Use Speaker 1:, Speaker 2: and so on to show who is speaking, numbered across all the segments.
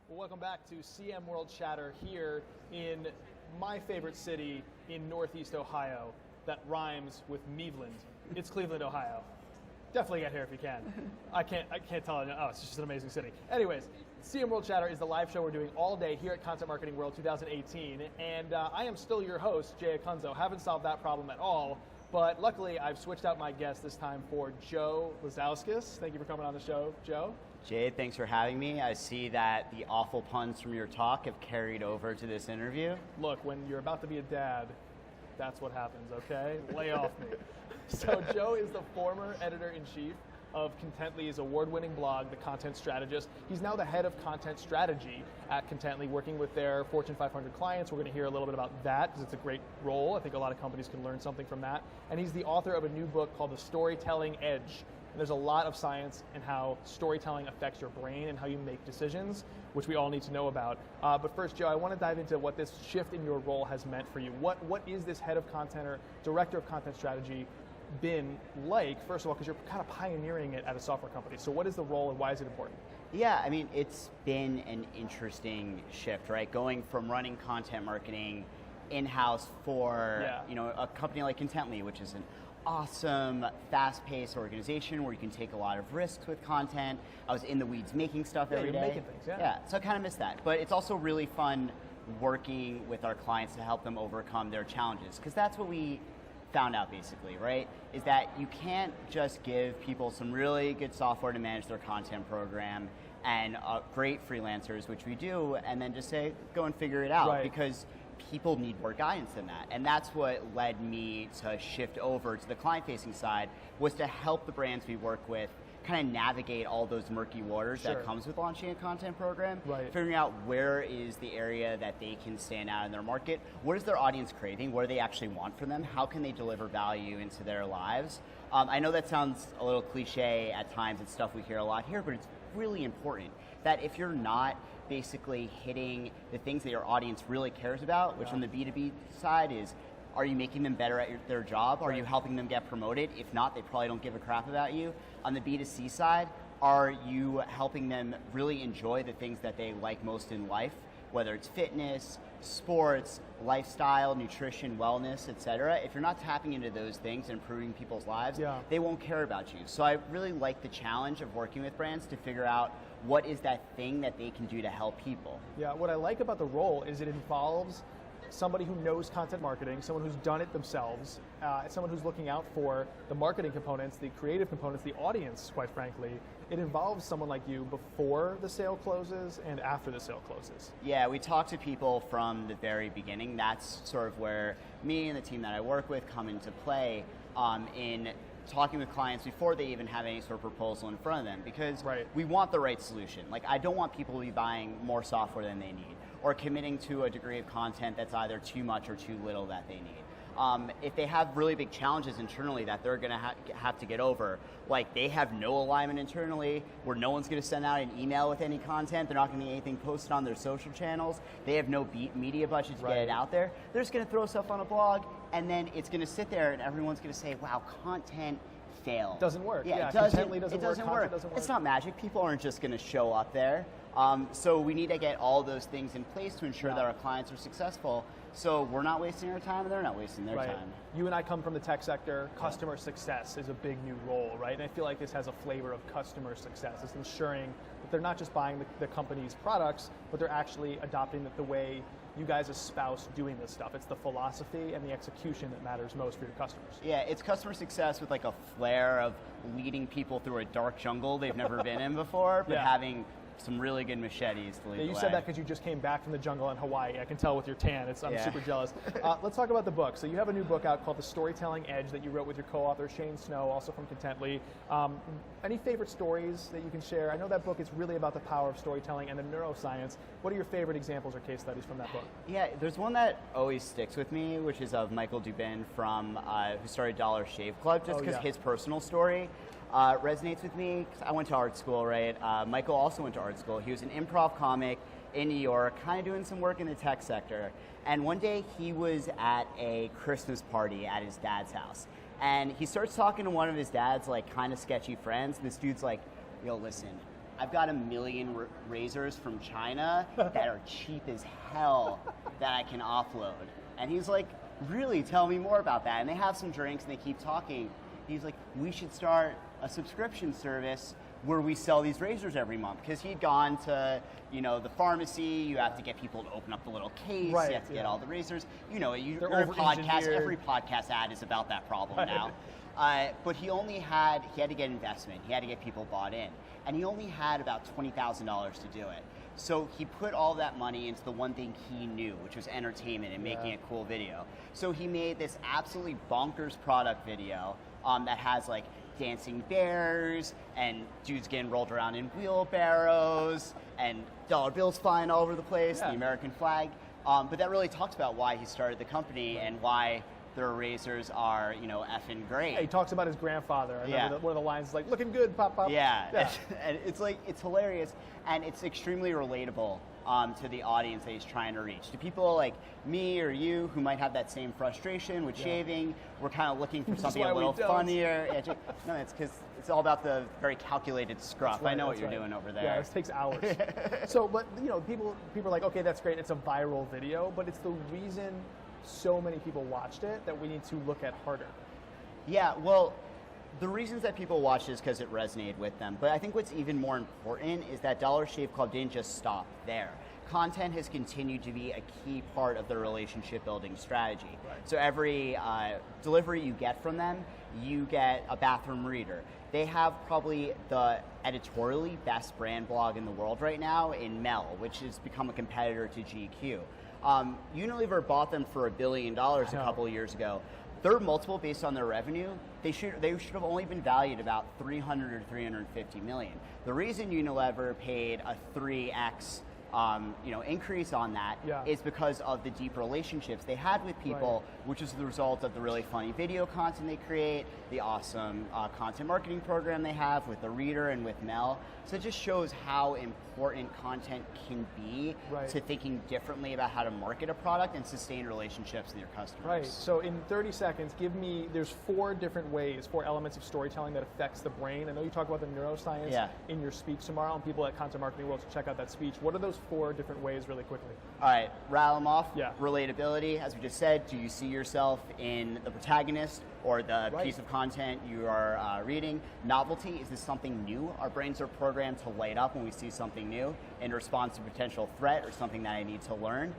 Speaker 1: Well, welcome back to CM World Chatter here in my favorite city in Northeast Ohio that rhymes with Meveland. It's Cleveland, Ohio. Definitely get here if you can. I can't tell you. Oh, it's just an amazing city. Anyways, CM World Chatter is the live show we're doing all day here at Content Marketing World 2018, and I am still your host, Jay Acunzo. Haven't solved that problem at all, but luckily I've switched out my guest this time for Joe Lazauskas. Thank you for coming on the show, Joe.
Speaker 2: Jay, thanks for having me. I see that the awful puns from your talk have carried over to this interview.
Speaker 1: Look, when you're about to be a dad, that's what happens, okay? Lay off me. So Joe is the former editor-in-chief of Contently's award-winning blog, The Content Strategist. He's now the head of content strategy at Contently, working with their Fortune 500 clients. We're going to hear a little bit about that because it's a great role. I think a lot of companies can learn something from that. And he's the author of a new book called The Storytelling Edge. And there's a lot of science in how storytelling affects your brain and how you make decisions, which we all need to know about. But first, Joe, I want to dive into what this shift in your role has meant for you. What is this head of content or director of content strategy been like, first of all, because you're kind of pioneering it at a software company. So what is the role and why is it important?
Speaker 2: Yeah, I mean, it's been an interesting shift, right? Going from running content marketing in-house for a company like Contently, which is an awesome, fast-paced organization where you can take a lot of risks with content. I was in the weeds making stuff every day.
Speaker 1: Making things,
Speaker 2: So I kind of miss that. But it's also really fun working with our clients to help them overcome their challenges, because that's what we found out basically, right? Is that you can't just give people some really good software to manage their content program and great freelancers, which we do, and then just say, go and figure it out, because people need more guidance than that. And that's what led me to shift over to the client-facing side, was to help the brands we work with kind of navigate all those murky waters that comes with launching a content program, figuring out where is the area that they can stand out in their market, what is their audience craving, what do they actually want from them, how can they deliver value into their lives. I know that sounds a little cliche at times, it's stuff we hear a lot here, but it's really important that if you're not basically hitting the things that your audience really cares about, which on the B2B side is, are you making them better at their job? Are you helping them get promoted? If not, they probably don't give a crap about you. On the B2C side, are you helping them really enjoy the things that they like most in life, whether it's fitness, sports, lifestyle, nutrition, wellness, etc. If you're not tapping into those things and improving people's lives, they won't care about you. So I really like the challenge of working with brands to figure out what is that thing that they can do to help people.
Speaker 1: Yeah, what I like about the role is it involves somebody who knows content marketing, someone who's done it themselves, someone who's looking out for the marketing components, the creative components, the audience, quite frankly. It involves someone like you before the sale closes and after the sale closes.
Speaker 2: Yeah, we talk to people from the very beginning. That's sort of where me and the team that I work with come into play in talking with clients before they even have any sort of proposal in front of them, because we want the right solution. Like, I don't want people to be buying more software than they need, or committing to a degree of content that's either too much or too little that they need. If they have really big challenges internally that they're going to have to get over, like they have no alignment internally, where no one's going to send out an email with any content, they're not going to get anything posted on their social channels, they have no media budget to get it out there, they're just going to throw stuff on a blog, and then it's going to sit there and everyone's going to say, wow, content failed.
Speaker 1: Doesn't work.
Speaker 2: Yeah, it doesn't work. It's not magic. People aren't just going to show up there. So we need to get all those things in place to ensure that our clients are successful, so we're not wasting our time and they're not wasting their time.
Speaker 1: You and I come from the tech sector. Customer success is a big new role, right? And I feel like this has a flavor of customer success. It's ensuring that they're not just buying the company's products, but they're actually adopting the way you guys espouse doing this stuff. It's the philosophy and the execution that matters most for your customers.
Speaker 2: Yeah, it's customer success with like a flair of leading people through a dark jungle they've never been in before, but having some really good machetes to lead the way.
Speaker 1: You said that because you just came back from the jungle in Hawaii. I can tell with your tan. I'm super jealous. Let's talk about the book. So you have a new book out called The Storytelling Edge that you wrote with your co-author Shane Snow, also from Contently. Any favorite stories that you can share? I know that book is really about the power of storytelling and the neuroscience. What are your favorite examples or case studies from that book?
Speaker 2: Yeah, there's one that always sticks with me, which is of Michael Dubin from who started Dollar Shave Club, just because his personal story resonates with me, because I went to art school, right? Michael also went to art school. He was an improv comic in New York, kind of doing some work in the tech sector. And one day he was at a Christmas party at his dad's house. And he starts talking to one of his dad's like kind of sketchy friends, and this dude's like, yo, listen, I've got 1 million razors from China that are cheap as hell that I can offload. And he's like, really, tell me more about that. And they have some drinks and they keep talking. He's like, we should start a subscription service where we sell these razors every month. Because he'd gone to, the pharmacy, you have to get people to open up the little case, you have to get all the razors. You're a podcast, every podcast ad is about that problem now. But he had to get investment, he had to get people bought in. And he only had about $20,000 to do it. So he put all that money into the one thing he knew, which was entertainment and making a cool video. So he made this absolutely bonkers product video that has like dancing bears and dudes getting rolled around in wheelbarrows and dollar bills flying all over the place, the American flag. But that really talks about why he started the company and why their razors are, effing great.
Speaker 1: Yeah, he talks about his grandfather. I remember one of the lines is like, looking good, pop, pop.
Speaker 2: Yeah. And it's hilarious, and it's extremely relatable to the audience that he's trying to reach. To people like me or you who might have that same frustration with shaving, we're kind of looking for something a little funnier. No, it's because it's all about the very calculated scruff. I know what you're doing over there.
Speaker 1: Yeah, this takes hours. So, but people are like, okay, that's great. It's a viral video, but it's the reason so many people watched it that we need to look at harder.
Speaker 2: Yeah, well, the reasons that people watched is because it resonated with them. But I think what's even more important is that Dollar Shave Club didn't just stop there. Content has continued to be a key part of the relationship building strategy. Right. So every delivery you get from them, you get a bathroom reader. They have probably the editorially best brand blog in the world right now in Mel, which has become a competitor to GQ. Unilever bought them for $1 billion a couple of years ago. Their multiple based on their revenue, they should have only been valued about 300 or 350 million. The reason Unilever paid a 3x increase on that is because of the deep relationships they had with people, which is the result of the really funny video content they create, the awesome content marketing program they have with the reader and with Mel. So it just shows how important content can be to thinking differently about how to market a product and sustain relationships with your customers.
Speaker 1: Right, so in 30 seconds, there's 4 different ways, 4 elements of storytelling that affects the brain. I know you talk about the neuroscience in your speech tomorrow, and people at Content Marketing World should check out that speech. What are those 4 different ways really quickly?
Speaker 2: All right, rattle them off. Relatability, as we just said, do you see yourself in the protagonist or the piece of content you are reading? Novelty, is this something new? Our brains are programmed to light up when we see something new in response to potential threat or something that I need to learn.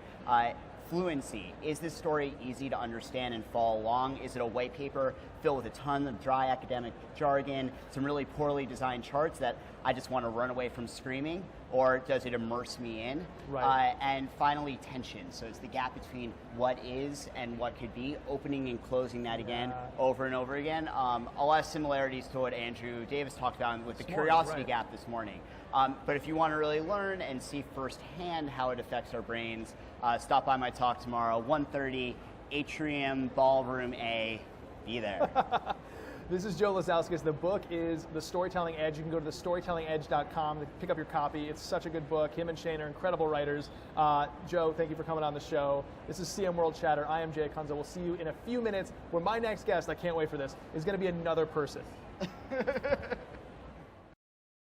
Speaker 2: Fluency, is this story easy to understand and follow along? Is it a white paper filled with a ton of dry academic jargon, some really poorly designed charts that I just want to run away from screaming? Or does it immerse me in? And finally, tension. So it's the gap between what is and what could be, opening and closing that again over and over again. A lot of similarities to what Andrew Davis talked about with the curiosity gap this morning. But if you want to really learn and see firsthand how it affects our brains, stop by my talk tomorrow, 1:30, Atrium Ballroom A. Be there.
Speaker 1: This is Joe Lazauskas. The book is The Storytelling Edge. You can go to thestorytellingedge.com to pick up your copy. It's such a good book. Him and Shane are incredible writers. Joe, thank you for coming on the show. This is CM World Chatter. I am Jay Kunze. We'll see you in a few minutes where my next guest, I can't wait for this, is going to be another person.